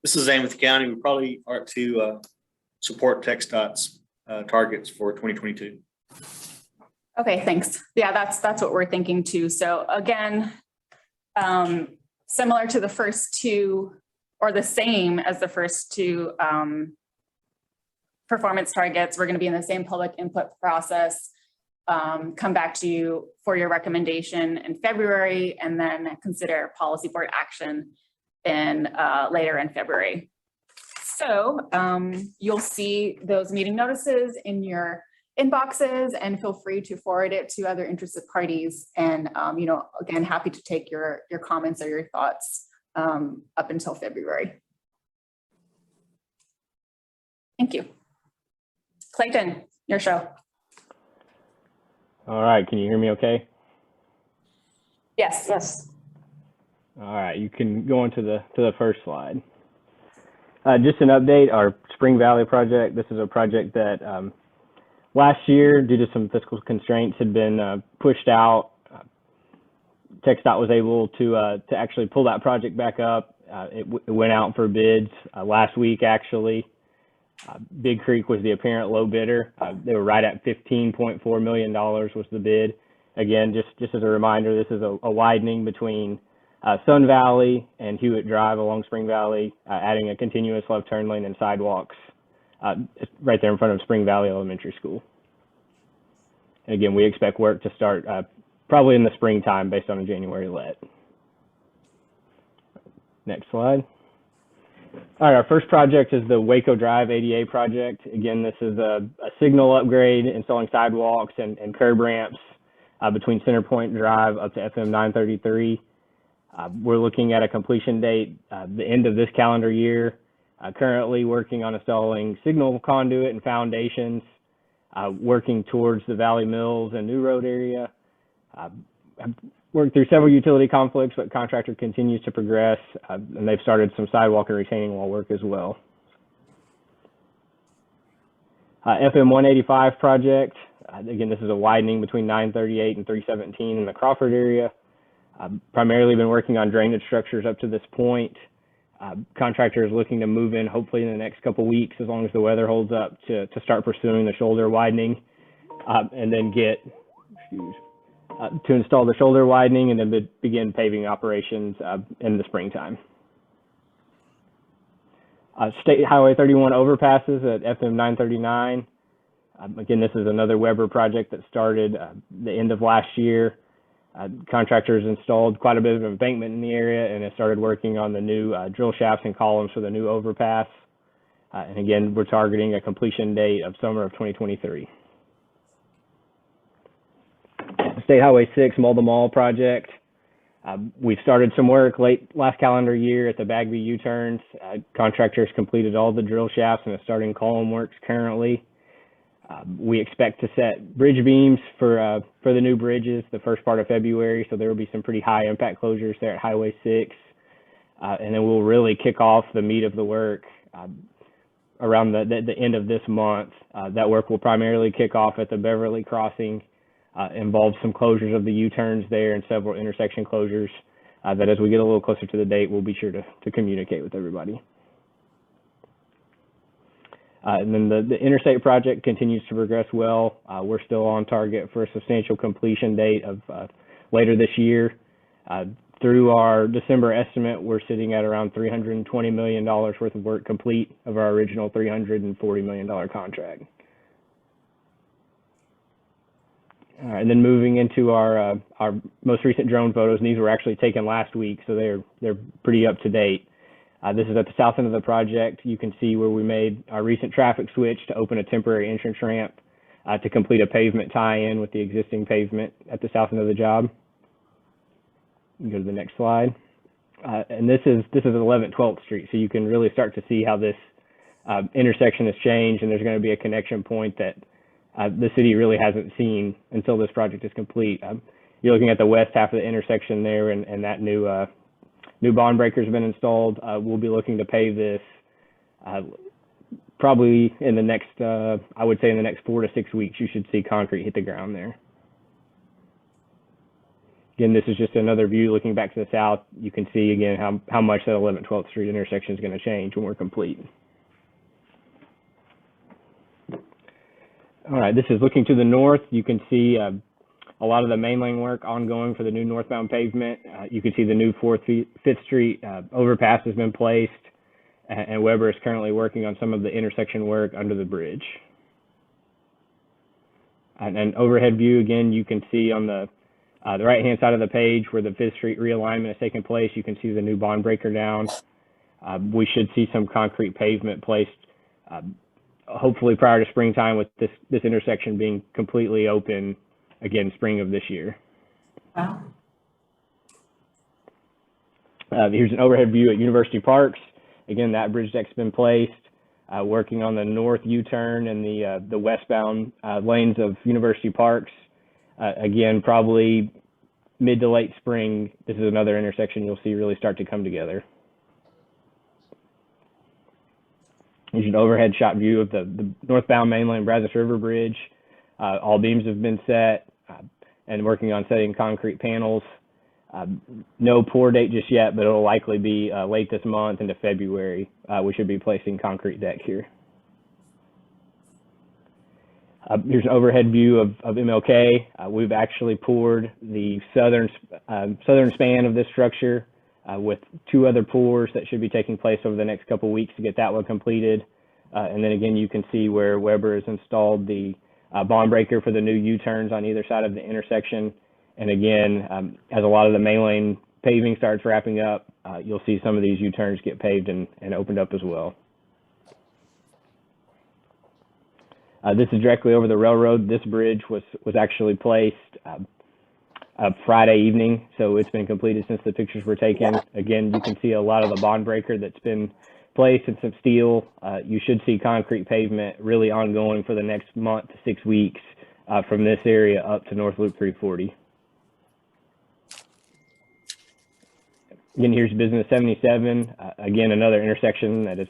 This is Amos County. We probably are to support TxDOT's targets for 2022. Okay, thanks. Yeah, that's what we're thinking too. So again, similar to the first 2, or the same as the first 2 performance targets, we're going to be in the same public input process, come back to you for your recommendation in February, and then consider policy board action in later in February. So you'll see those meeting notices in your inboxes, and feel free to forward it to other interested parties. And again, happy to take your comments or your thoughts up until February. Thank you. Clayton, your show. All right, can you hear me okay? Yes. Yes. All right, you can go on to the first slide. Just an update, our Spring Valley project. This is a project that last year, due to some fiscal constraints, had been pushed out. TxDOT was able to actually pull that project back up. It went out for bids last week, actually. Big Creek was the apparent low bidder. They were right at $15.4 million was the bid. Again, just as a reminder, this is a widening between Sun Valley and Hewitt Drive along Spring Valley, adding a continuous left turn lane and sidewalks right there in front of Spring Valley Elementary School. And again, we expect work to start probably in the springtime based on a January let. Next slide. All right, our first project is the Waco Drive ADA project. Again, this is a signal upgrade, installing sidewalks and curb ramps between Centerpoint Drive up to FM 933. We're looking at a completion date the end of this calendar year. Currently working on installing signal conduit and foundations, working towards the Valley Mills and New Road area. I've worked through several utility conflicts, but contractor continues to progress, and they've started some sidewalk and retaining wall work as well. FM 185 project. Again, this is a widening between 938 and 317 in the Crawford area. Primarily been working on drainage structures up to this point. Contractor is looking to move in hopefully in the next couple weeks, as long as the weather holds up, to start pursuing the shoulder widening and then get to install the shoulder widening and then begin paving operations in the springtime. State Highway 31 overpasses at FM 939. Again, this is another Weber project that started the end of last year. Contractors installed quite a bit of embankment in the area and have started working on the new drill shafts and columns for the new overpass. And again, we're targeting a completion date of summer of 2023. State Highway 6 Mulda Mall project. We've started some work late last calendar year at the Bagby U-turns. Contractors completed all the drill shafts and are starting column works currently. We expect to set bridge beams for the new bridges the first part of February, so there will be some pretty high impact closures there at Highway 6. And then we'll really kick off the meat of the work around the end of this month. That work will primarily kick off at the Beverly Crossing, involve some closures of the U-turns there and several intersection closures that as we get a little closer to the date, we'll be sure to communicate with everybody. And then the interstate project continues to progress well. We're still on target for a substantial completion date of later this year. Through our December estimate, we're sitting at around $320 million worth of work complete of our original $340 million contract. All right, and then moving into our most recent drone photos, and these were actually taken last week, so they're pretty up to date. This is at the south end of the project. You can see where we made our recent traffic switch to open a temporary entrance ramp to complete a pavement tie-in with the existing pavement at the south end of the job. You can go to the next slide. And this is 11th 12th Street, so you can really start to see how this intersection has changed, and there's going to be a connection point that the city really hasn't seen until this project is complete. You're looking at the west half of the intersection there, and that new bond breaker has been installed. We'll be looking to pave this probably in the next, I would say in the next 4 to 6 weeks, you should see concrete hit the ground there. Again, this is just another view looking back to the south. You can see again how much that 11th 12th Street intersection is going to change when we're complete. All right, this is looking to the north. You can see a lot of the main lane work ongoing for the new northbound pavement. You can see the new 5th Street overpass has been placed, and Weber is currently working on some of the intersection work under the bridge. And an overhead view, again, you can see on the right-hand side of the page where the 5th Street realignment has taken place. You can see the new bond breaker down. We should see some concrete pavement placed hopefully prior to springtime, with this intersection being completely open again spring of this year. Wow. Here's an overhead view at University Parks. Again, that bridge deck's been placed, working on the north U-turn and the westbound lanes of University Parks. Again, probably mid to late spring, this is another intersection you'll see really start to come together. Here's an overhead shot view of the northbound mainland Brazos River Bridge. All beams have been set and working on setting concrete panels. No pour date just yet, but it'll likely be late this month into February. We should be placing concrete deck here. Here's an overhead view of MLK. We've actually poured the southern span of this structure with 2 other pours that should be taking place over the next couple weeks to get that one completed. And then again, you can see where Weber has installed the bond breaker for the new U-turns on either side of the intersection. And again, as a lot of the main lane paving starts wrapping up, you'll see some of these U-turns get paved and opened up as well. This is directly over the railroad. This bridge was actually placed Friday evening, so it's been completed since the pictures were taken. Again, you can see a lot of the bond breaker that's been placed and some steel. You should see concrete pavement really ongoing for the next month to 6 weeks from this area up to North Loop 340. Again, here's Business 77. Again, another intersection that has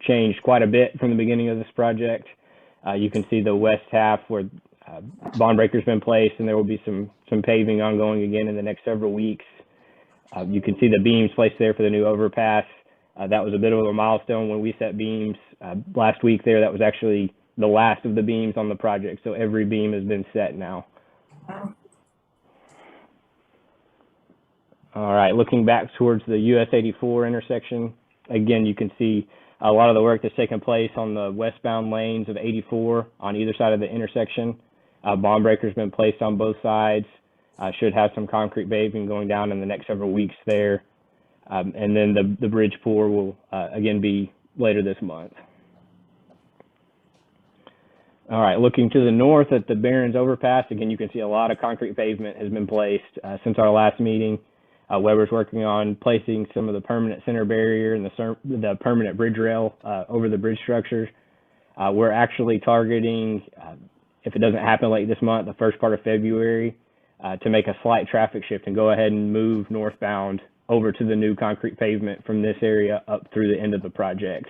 changed quite a bit from the beginning of this project. You can see the west half where bond breaker's been placed, and there will be some paving ongoing again in the next several weeks. You can see the beams placed there for the new overpass. That was a bit of a milestone when we set beams last week there. That was actually the last of the beams on the project, so every beam has been set now. All right, looking back towards the US 84 intersection, again, you can see a lot of the work that's taken place on the westbound lanes of 84 on either side of the intersection. Bond breaker's been placed on both sides. Should have some concrete paving going down in the next several weeks there. And then the bridge pour will again be later this month. All right, looking to the north at the Barron's Overpass, again, you can see a lot of concrete pavement has been placed since our last meeting. Weber's working on placing some of the permanent center barrier and the permanent bridge rail over the bridge structures. We're actually targeting, if it doesn't happen late this month, the first part of February, to make a slight traffic shift and go ahead and move northbound over to the new concrete pavement from this area up through the end of the project.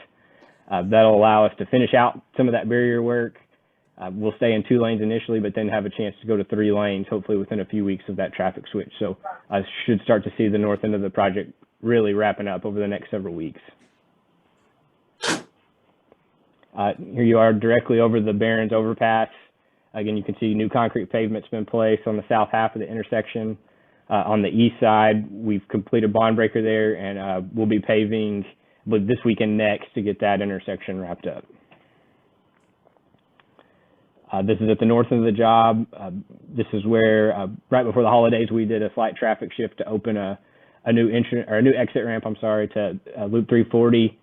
That'll allow us to finish out some of that barrier work. We'll stay in 2 lanes initially, but then have a chance to go to 3 lanes, hopefully within a few weeks of that traffic switch. So I should start to see the north end of the project really wrapping up over the next several weeks. Here you are directly over the Barron's Overpass. Again, you can see new concrete pavement's been placed on the south half of the intersection. On the east side, we've completed bond breaker there, and we'll be paving this weekend next to get that intersection wrapped up. This is at the north end of the job. This is where right before the holidays we did a slight traffic shift to open a new exit ramp. I'm sorry, to Loop 340.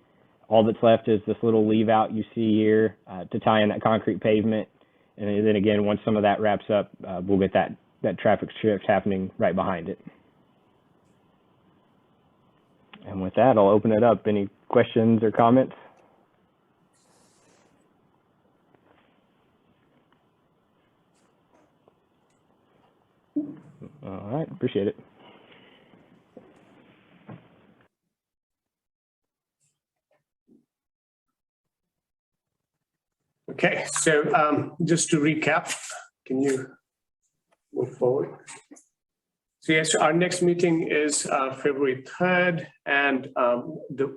All that's left is this little leave out you see here to tie in that concrete pavement. And then again, once some of that wraps up, we'll get that traffic shift happening right behind it. And with that, I'll open it up. Any questions or comments? All right, appreciate it. Okay, so just to recap, can you move forward? So yes, our next meeting is February 3rd, and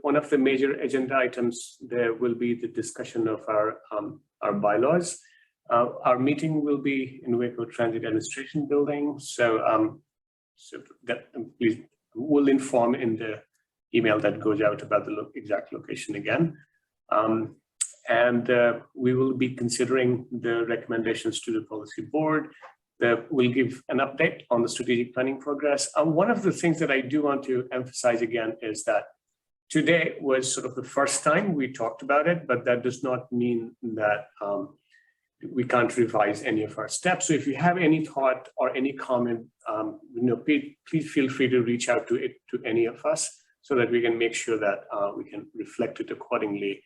one of the major agenda items there will be the discussion of our bylaws. Our meeting will be in Waco Transit Administration Building, so that please we'll inform in the email that goes out about the exact location again. And we will be considering the recommendations to the policy board. We'll give an update on the strategic planning progress. One of the things that I do want to emphasize again is that today was sort of the first time we talked about it, but that does not mean that we can't revise any of our steps. So if you have any thought or any comment, please feel free to reach out to any of us so that we can make sure that we can reflect it accordingly.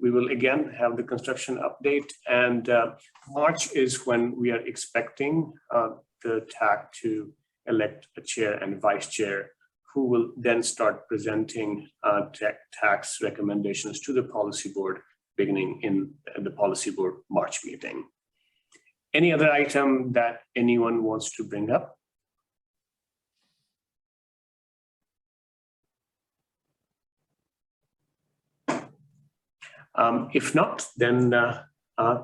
We will again have the construction update, and March is when we are expecting the TAC to elect a chair and vice chair, who will then start presenting tax recommendations to the policy board beginning in the policy board March meeting. Any other item that anyone wants to bring up? If not, then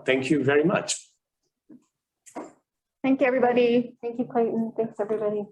thank you very much. Thank you, everybody. Thank you, Clayton. Thanks, everybody.